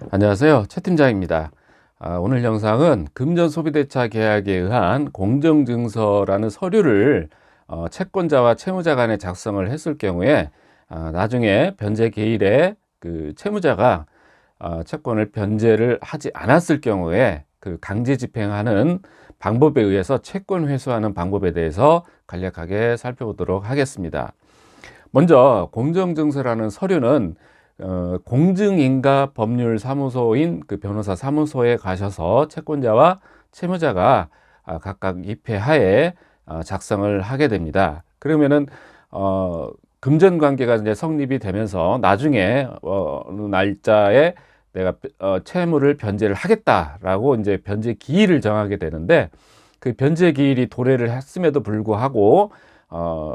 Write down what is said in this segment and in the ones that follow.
안녕하세요, 최 팀장입니다. 오늘 영상은 금전소비대차 계약에 의한 공정증서라는 서류를 채권자와 채무자 간에 작성을 했을 경우에 나중에 변제 기일에 그 채무자가 채권을 변제를 하지 않았을 경우에 그 강제 집행하는 방법에 의해서 채권 회수하는 방법에 대해서 간략하게 살펴보도록 하겠습니다. 먼저 공정증서라는 서류는 공증인가 법률사무소인 그 변호사 사무소에 가셔서 채권자와 채무자가 각각 입회하에 작성을 하게 됩니다. 그러면은 금전 관계가 이제 성립이 되면서 나중에 어느 날짜에 내가 채무를 변제를 하겠다라고 이제 변제 기일을 정하게 되는데, 그 변제 기일이 도래를 했음에도 불구하고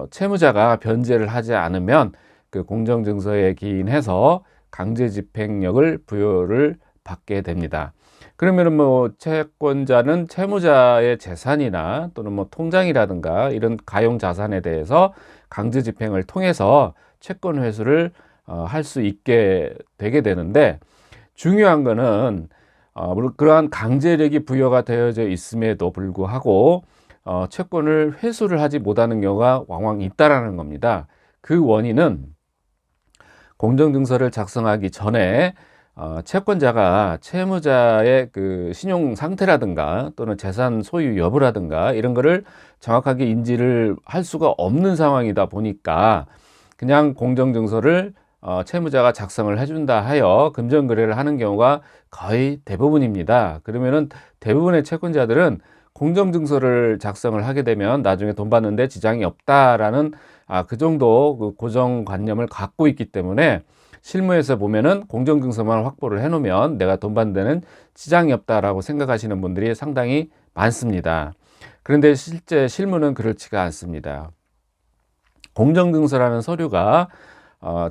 채무자가 변제를 하지 않으면 그 공정증서에 기인해서 강제 집행력을 부여를 받게 됩니다. 그러면은 뭐 채권자는 채무자의 재산이나 또는 뭐 통장이라든가 이런 가용 자산에 대해서 강제 집행을 통해서 채권 회수를 할 수 있게 되게 되는데, 중요한 거는 물론 그러한 강제력이 부여가 되어져 있음에도 불구하고 채권을 회수를 하지 못하는 경우가 왕왕 있다라는 겁니다. 그 원인은 공정증서를 작성하기 전에 채권자가 채무자의 그 신용 상태라든가 또는 재산 소유 여부라든가 이런 거를 정확하게 인지를 할 수가 없는 상황이다 보니까 그냥 공정증서를 채무자가 작성을 해준다 하여 금전거래를 하는 경우가 거의 대부분입니다. 그러면은 대부분의 채권자들은 공정증서를 작성을 하게 되면 나중에 돈 받는데 지장이 없다라는 그 정도 그 고정관념을 갖고 있기 때문에 실무에서 보면은 공정증서만 확보를 해 놓으면 내가 돈 받는 데는 지장이 없다라고 생각하시는 분들이 상당히 많습니다. 그런데 실제 실무는 그렇지가 않습니다. 공정증서라는 서류가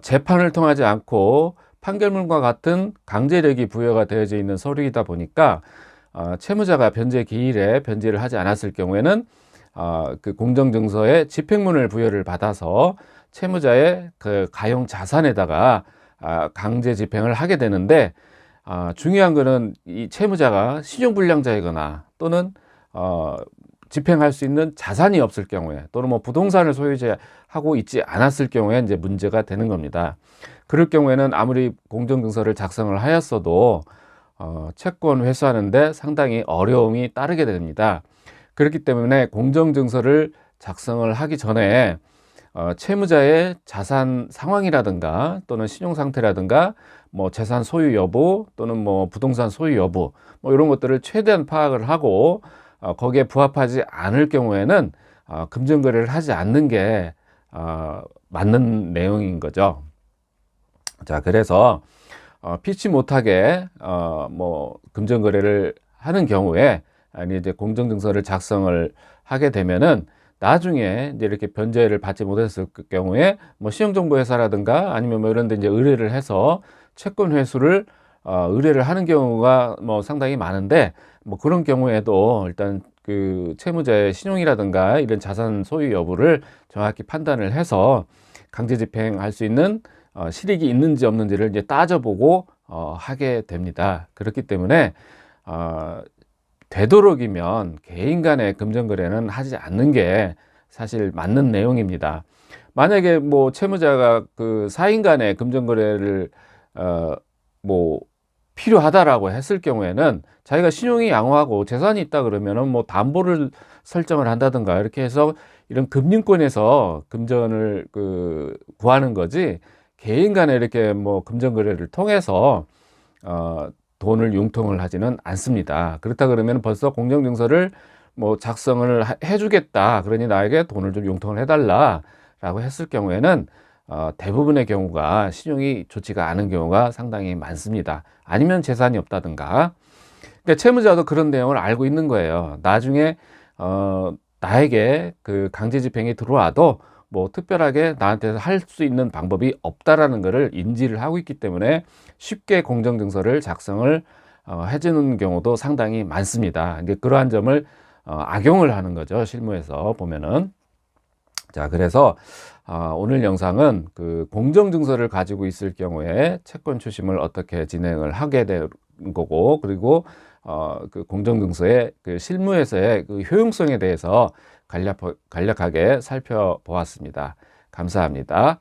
재판을 통하지 않고 판결문과 같은 강제력이 부여가 되어져 있는 서류이다 보니까 채무자가 변제 기일에 변제를 하지 않았을 경우에는 그 공정증서에 집행문을 부여를 받아서 채무자의 그 가용 자산에다가 강제 집행을 하게 되는데, 중요한 거는 이 채무자가 신용불량자이거나 또는 집행할 수 있는 자산이 없을 경우에 또는 뭐 부동산을 소유하고 있지 않았을 경우에 이제 문제가 되는 겁니다. 그럴 경우에는 아무리 공정증서를 작성을 하였어도 채권 회수하는데 상당히 어려움이 따르게 됩니다. 그렇기 때문에 공정증서를 작성을 하기 전에 채무자의 자산 상황이라든가 또는 신용 상태라든가 뭐 재산 소유 여부 또는 뭐 부동산 소유 여부 뭐 이런 것들을 최대한 파악을 하고 거기에 부합하지 않을 경우에는 금전거래를 하지 않는 게 맞는 내용인 거죠. 자, 그래서 피치 못하게 뭐 금전거래를 하는 경우에 아니 이제 공정증서를 작성을 하게 되면은 나중에 이제 이렇게 변제를 받지 못했을 경우에 뭐 신용정보회사라든가 아니면 뭐 이런 데 이제 의뢰를 해서 채권 회수를 의뢰를 하는 경우가 뭐 상당히 많은데, 뭐 그런 경우에도 일단 그 채무자의 신용이라든가 이런 자산 소유 여부를 정확히 판단을 해서 강제 집행할 수 있는 실익이 있는지 없는지를 이제 따져보고 하게 됩니다. 그렇기 때문에 되도록이면 개인 간의 금전거래는 하지 않는 게 사실 맞는 내용입니다. 만약에 뭐 채무자가 그 사인 간의 금전거래를 뭐 필요하다라고 했을 경우에는 자기가 신용이 양호하고 재산이 있다 그러면은 뭐 담보를 설정을 한다든가 이렇게 해서 이런 금융권에서 금전을 그 구하는 거지, 개인 간에 이렇게 뭐 금전거래를 통해서 돈을 융통을 하지는 않습니다. 그렇다 그러면 벌써 공정증서를 뭐 작성을 해주겠다, 그러니 나에게 돈을 좀 융통을 해달라라고 했을 경우에는 대부분의 경우가 신용이 좋지가 않은 경우가 상당히 많습니다. 아니면 재산이 없다든가. 그러니까 채무자도 그런 내용을 알고 있는 거예요. 나중에 나에게 그 강제 집행이 들어와도 뭐 특별하게 나한테 할 수 있는 방법이 없다라는 것을 인지를 하고 있기 때문에 쉽게 공정증서를 작성을 해주는 경우도 상당히 많습니다. 이제 그러한 점을 악용을 하는 거죠, 실무에서 보면은. 자, 그래서 오늘 영상은 그 공정증서를 가지고 있을 경우에 채권 추심을 어떻게 진행을 하게 되는 거고, 그리고 그 공정증서의 그 실무에서의 그 효용성에 대해서 간략하게 살펴보았습니다. 감사합니다.